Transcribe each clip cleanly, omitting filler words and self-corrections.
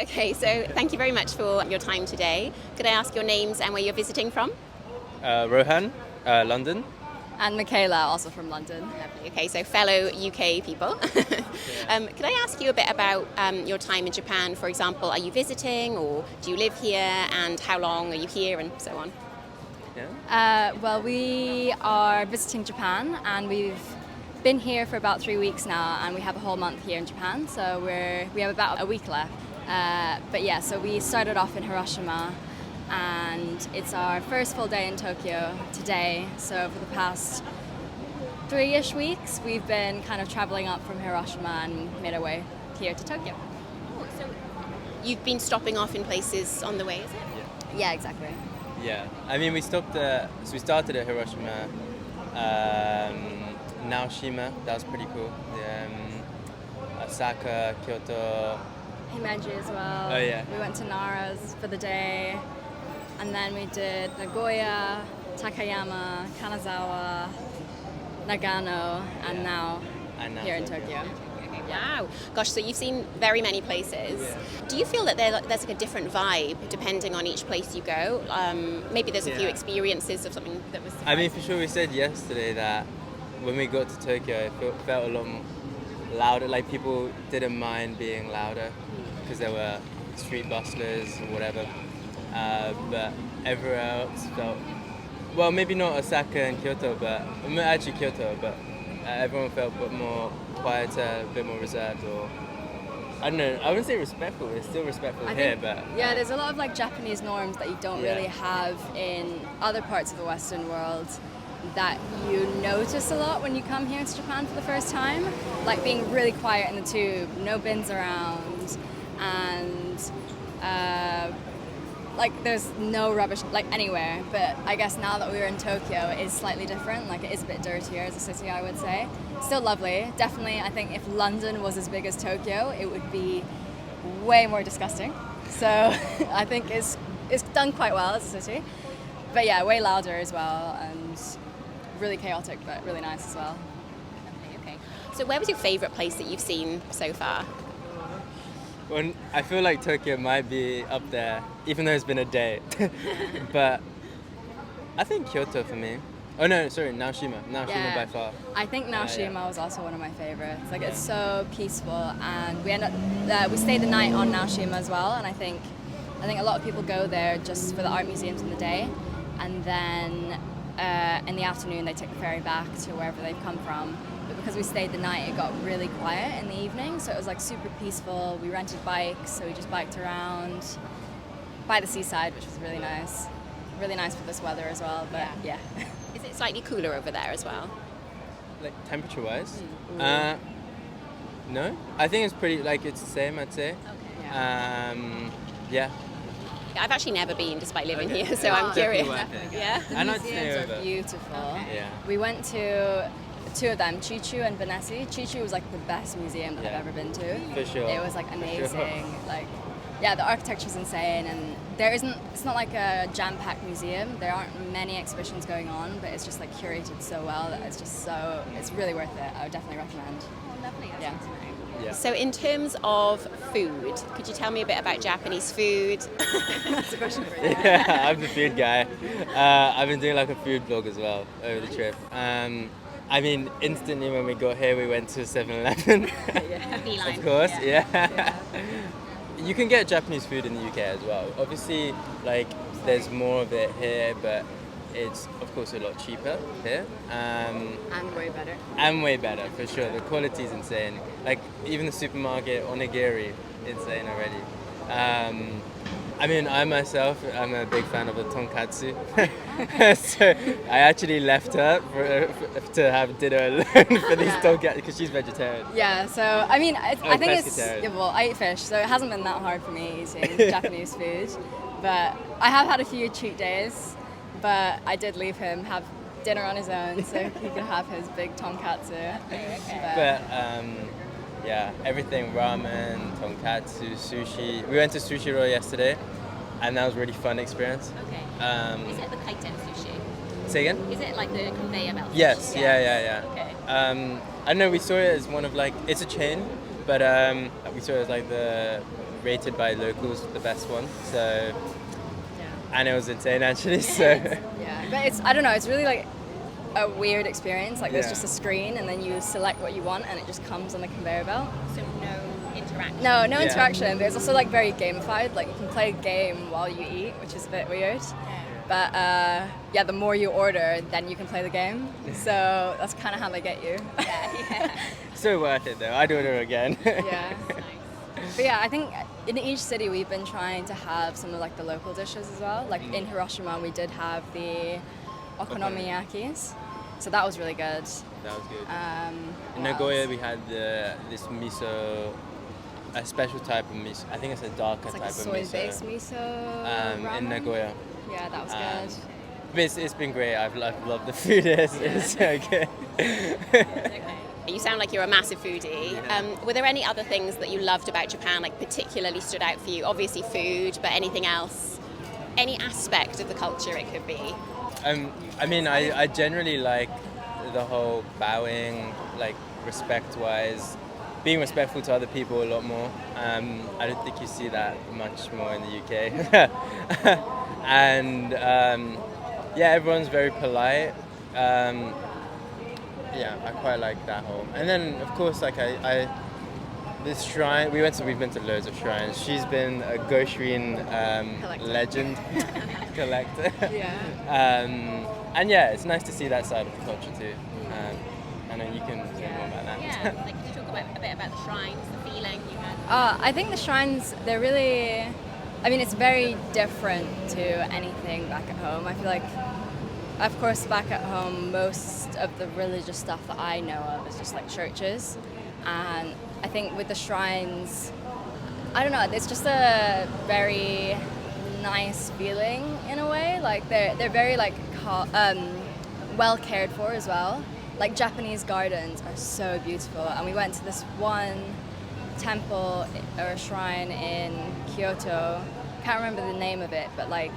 Okay, so thank you very much for your time today. Could I ask your names and where you're visiting from? Rohan, London. And Michaela, also from London. Lovely. Okay, so fellow UK people. Could I ask you a bit about your time in Japan? For example, are you visiting or do you live here, and how long are you here, and so on? Well, we are visiting Japan, and we've been here for about 3 weeks now, and we have a whole month here in Japan, so we have about a week left. But yeah, so we started off in Hiroshima, and it's our first full day in Tokyo today. So for the past 3-ish weeks, we've been kind of traveling up from Hiroshima and made our way here to Tokyo. Oh, so you've been stopping off in places on the way, is it? Yeah, exactly. Yeah, I mean we stopped. So we started at Hiroshima, Naoshima. That was pretty cool. Osaka, Kyoto. Himeji as well. Oh yeah. We went to Nara's for the day, and then we did Nagoya, Takayama, Kanazawa, Nagano, and now here in Tokyo. Wow, gosh, so you've seen very many places. Yeah. Do you feel that there's like a different vibe depending on each place you go? Maybe there's a few experiences of something that was surprising. I mean, for sure, we said yesterday that when we got to Tokyo, it felt a lot more louder. Like people didn't mind being louder because there were street bustlers or whatever. But everywhere else felt, well, maybe not Osaka and Kyoto, but actually Kyoto, but everyone felt a bit more quieter, a bit more reserved, or I don't know, I wouldn't say respectful, it's still respectful here, but yeah, there's a lot of like Japanese norms that you don't really have in other parts of the Western world that you notice a lot when you come here to Japan for the first time, like being really quiet in the tube, no bins around, and like there's no rubbish like anywhere. But I guess now that we're in Tokyo, it is slightly different. Like it is a bit dirtier as a city, I would say. Still lovely. Definitely, I think if London was as big as Tokyo, it would be way more disgusting. So I think it's done quite well as a city. But yeah, way louder as well, and really chaotic, but really nice as well. Okay. So where was your favourite place that you've seen so far? well, I feel like Tokyo might be up there, even though it's been a day. But I think Kyoto for me. Oh no, sorry, Naoshima by far. I think Naoshima was also one of my favorites. Like it's so peaceful, and we stayed the night on Naoshima as well. And I think a lot of people go there just for the art museums in the day, and then in the afternoon they take the ferry back to wherever they've come from. But because we stayed the night, it got really quiet in the evening, so it was like super peaceful. We rented bikes, so we just biked around by the seaside, which was really nice. Really nice for this weather as well, but yeah. Is it slightly cooler over there as well? Like temperature-wise? No, I think it's pretty, like it's the same, I'd say. Okay. Yeah. I've actually never been, despite living here, so I'm curious. Yeah. The museums are beautiful. Yeah. We went to two of them, Chichu and Benesi. Chichu was like the best museum that I've ever been to. For sure. It was like amazing. Sure. Like, yeah, the architecture's insane, and it's not like a jam-packed museum. There aren't many exhibitions going on, but it's just like curated so well that it's really worth it. I would definitely recommend. Lovely. Yeah. So in terms of food, could you tell me a bit about Japanese food? That's a question for you. Yeah, I'm the food guy. I've been doing like a food vlog as well over the trip. I mean, instantly when we got here, we went to 7-Eleven. Of course, yeah. You can get Japanese food in the UK as well. Obviously, like there's more of it here, but it's of course a lot cheaper here. And way better. And way better, for sure. The quality is insane. Like even the supermarket onigiri, insane already. I mean, I'm a big fan of the tonkatsu. So I actually left her to have dinner alone for these tonkatsu because she's vegetarian. Yeah, so I mean, I think pescatarian. well, I eat fish, so it hasn't been that hard for me eating Japanese food. But I have had a few cheat days, but I did leave him have dinner on his own so he could have his big tonkatsu. But yeah, everything, ramen, tonkatsu, sushi. We went to Sushi Roll yesterday, and that was a really fun experience. Okay. Is it the kaiten sushi? Say again? Is it like the conveyor belt? Yes, sushi? yeah. Okay. I don't know, we saw it as one of like, it's a chain, but we saw it as like the rated by locals the best one. So, Yeah. and it was insane actually. So, Yeah, but I don't know, it's really like a weird experience. Like there's Yeah. just a screen and then you select what you want and it just comes on the conveyor belt. So no interaction. No Yeah. interaction. But it's also like very gamified. Like you can play a game while you eat, which is a bit weird. But yeah, the more you order, then you can play the game. So that's kind of how they get you. so worth it though. I'd order again. Yeah. But yeah, I think in each city we've been trying to have some of like the local dishes as well. Like in Hiroshima, we did have the okonomiyakis, so that was really good. That was good. In What Nagoya, else? we had this miso, a special type of miso. I think it's a darker It's like type a of soy-based miso in ramen. Nagoya. Yeah, that was Um, good. But it's been great. I've loved the food. It's so good. You sound like you're a massive foodie. Were there any other things that you loved about Japan, like particularly stood out for you? Obviously food, but anything else? Any aspect of the culture it could be? I mean, I generally like the whole bowing, like respect-wise, being respectful to other people a lot more. I don't think you see that much more in the UK. And yeah, everyone's very polite. Yeah, I quite like that whole. And then, of course, like this shrine. We've been to loads of shrines. She's been a Goshreen Collector. legend collector. Yeah. And yeah, it's nice to see that side of the culture too. I know you can say more about that. Yeah, like could you talk a bit about the shrines, the feeling you had? I think the shrines, they're really, I mean, it's very different to anything back at home. I feel like, of course, back at home, most of the religious stuff that I know of is just like churches. And I think with the shrines, I don't know, it's just a very nice feeling in a way. Like they're very like well cared for as well. Like Japanese gardens are so beautiful, and we went to this one temple or shrine in Kyoto. Can't remember the name of it, but like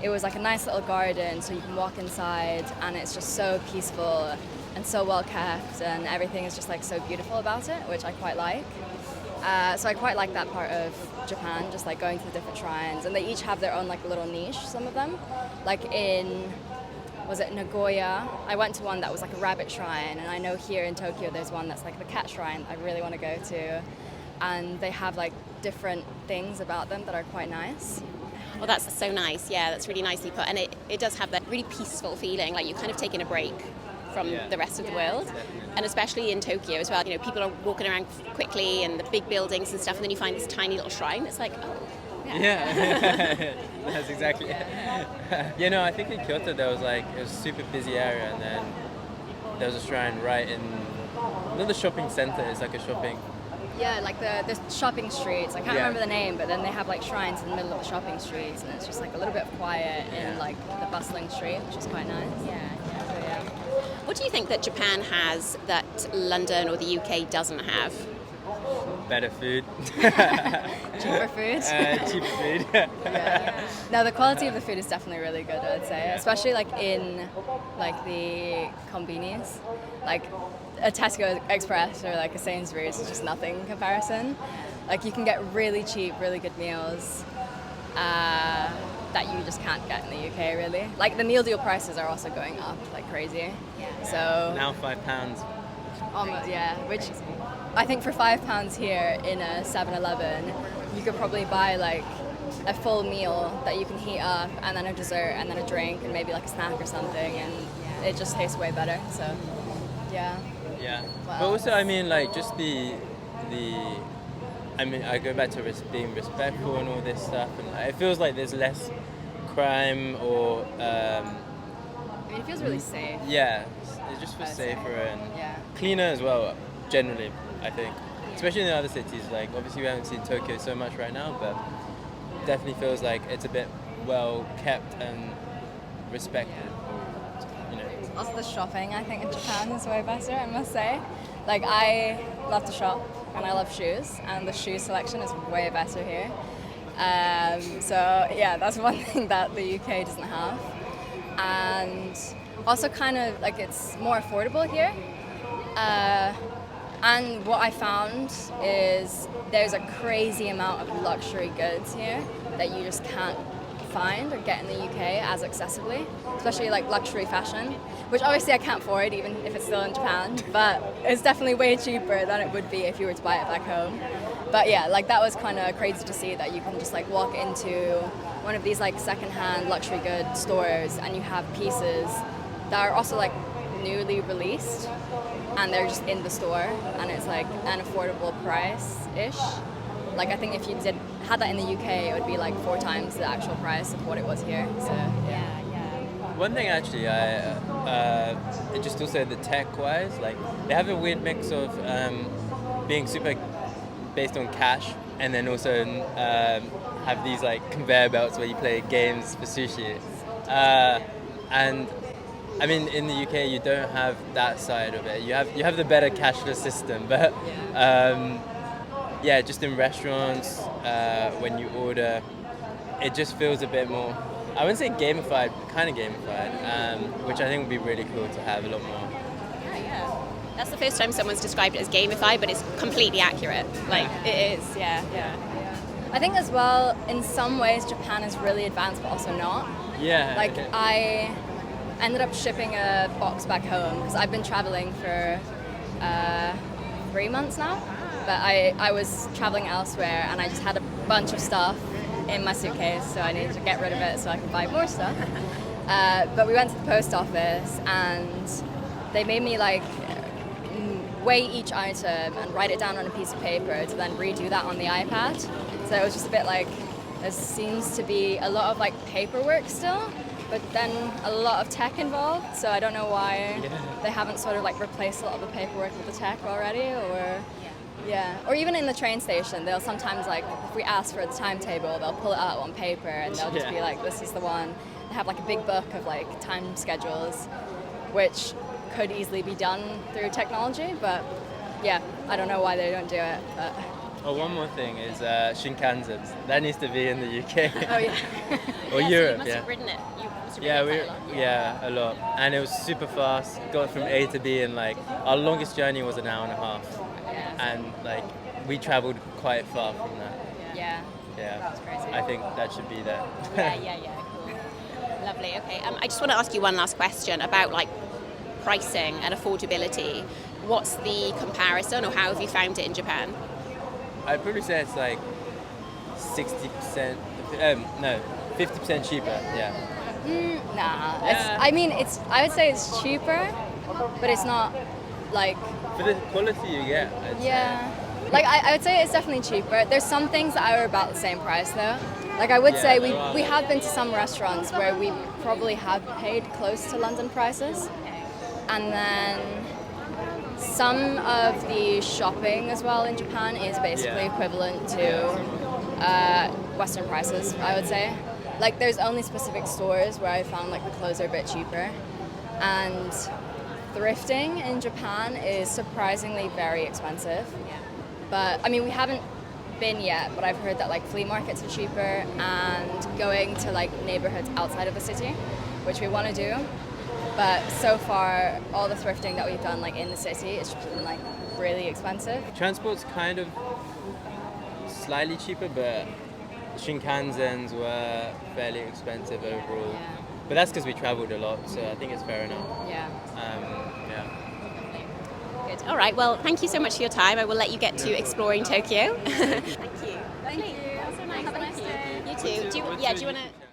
it was like a nice little garden, so you can walk inside, and it's just so peaceful and so well kept, and everything is just like so beautiful about it, which I quite like. So I quite like that part of Japan, just like going to the different shrines, and they each have their own like little niche, some of them. Like was it Nagoya? I went to one that was like a rabbit shrine, and I know here in Tokyo there's one that's like the cat shrine I really want to go to, and they have like different things about them that are quite nice. Well, that's so nice. Yeah, that's really nicely put, and it does have that really peaceful feeling, like you're kind of taking a break from the rest of the world, and especially in Tokyo as well. You know, people are walking around quickly and the big buildings and stuff, and then you find this tiny little shrine. It's like, oh, yeah. That's exactly it. You know, I think in Kyoto there was like, it was a super busy area, and then there was a shrine right in, not the shopping center, it's like a shopping. Yeah, like the shopping streets. I can't Yeah. remember the name, but then they have like shrines in the middle of the shopping streets, and it's just like a little bit of quiet in like the bustling street, which is quite nice. So yeah. What do you think that Japan has that London or the UK doesn't have? Better food. Cheaper food. Cheap food. Yeah. No, the quality of the food is definitely really good, I'd say, especially like in like the konbinis, like a Tesco Express or like a Sainsbury's is just nothing in comparison. Like you can get really cheap, really good meals that you just can't get in the UK really. Like the meal deal prices are also going up like crazy. So Now £5. almost, yeah, which I think for £5 here in a 7-Eleven, you could probably buy like a full meal that you can heat up, and then a dessert, and then a drink, and maybe like a snack or something, and it just tastes way better. So, yeah. Yeah. Wow. But also, I mean, like just the. I mean, I go back to being respectful and all this stuff, and it feels like there's less crime or. I mean, it feels really safe. Yeah, it just feels I'd say. safer and Yeah. cleaner as well. Generally, I think, especially in the other cities. Like obviously, we haven't seen Tokyo so much right now, but definitely feels like it's a bit well kept and respected. You know. Also, the shopping I think in Japan is way better, I must say. Like I love to shop and I love shoes, and the shoe selection is way better here. So yeah, that's one thing that the UK doesn't have. And also kind of like it's more affordable here. And what I found is there's a crazy amount of luxury goods here that you just can't find or get in the UK as accessibly, especially like luxury fashion, which obviously I can't afford even if it's still in Japan, but it's definitely way cheaper than it would be if you were to buy it back home. But yeah, like that was kind of crazy to see that you can just like walk into one of these like secondhand luxury good stores and you have pieces that are also like newly released and they're just in the store and it's like an affordable price-ish. Like I think if you had that in the UK, it would be like 4 times the actual price of what it was here. So yeah. One thing actually, it just also the tech-wise, like they have a weird mix of being super based on cash, and then also have these like conveyor belts where you play games for sushi. And I mean, in the UK, you don't have that side of it. You have the better cashless system, but. Yeah, just in restaurants, when you order, it just feels a bit more, I wouldn't say gamified, but kind of gamified, which I think would be really cool to have a lot more. Yeah. That's the first time someone's described it as gamified, but it's completely accurate. Like, it is, yeah. I think as well, in some ways, Japan is really advanced, but also not. Yeah. Like, I ended up shipping a box back home, because I've been traveling for 3 months now. But I was traveling elsewhere and I just had a bunch of stuff in my suitcase, so I needed to get rid of it so I could buy more stuff. But we went to the post office and they made me like weigh each item and write it down on a piece of paper to then redo that on the iPad. So it was just a bit like, there seems to be a lot of like paperwork still, but then a lot of tech involved, so I don't know why they haven't sort of like replaced a lot of the paperwork with the tech already, or... Yeah, or even in the train station, they'll sometimes, like, if we ask for the timetable, they'll pull it out on paper and they'll just be like, this is the one. They have, like, a big book of, like, time schedules, which could easily be done through technology, but, yeah, I don't know why they don't do it, but... Oh, one more thing is Shinkansen. That needs to be in the UK. Oh, yeah. Or So Europe, you must have ridden it. You must have ridden it quite a lot. Yeah, a lot. And it was super fast. Got from A to B in like, our longest journey was an hour and a half. And like we traveled quite far from that. Yeah. That's crazy. I think that should be there. Cool. Lovely. Okay. I just want to ask you one last question about like pricing and affordability. What's the comparison, or how have you found it in Japan? I'd probably say it's like 60%. No, 50% cheaper. Yeah. Nah. I mean, I would say it's cheaper, but it's not like. For the quality you get, I'd say. Like I would say it's definitely cheaper. There's some things that are about the same price though. Like I would say we have been to some restaurants where we probably have paid close to London prices. And then some of the shopping as well in Japan is basically equivalent to Western prices, I would say. Like there's only specific stores where I found like the clothes are a bit cheaper. And thrifting in Japan is surprisingly very expensive. But I mean, we haven't been yet, but I've heard that like flea markets are cheaper and going to like neighborhoods outside of the city, which we want to do. But so far, all the thrifting that we've done like in the city, it's just been like really expensive. Transport's kind of slightly cheaper, but Shinkansens were fairly expensive overall. But that's because we traveled a lot, so I think it's fair enough. Good. All right. Well, thank you so much for your time. I will let you get to exploring Tokyo. Thank you. Thank you. That's so nice. Have a nice day. You too. Do you want to?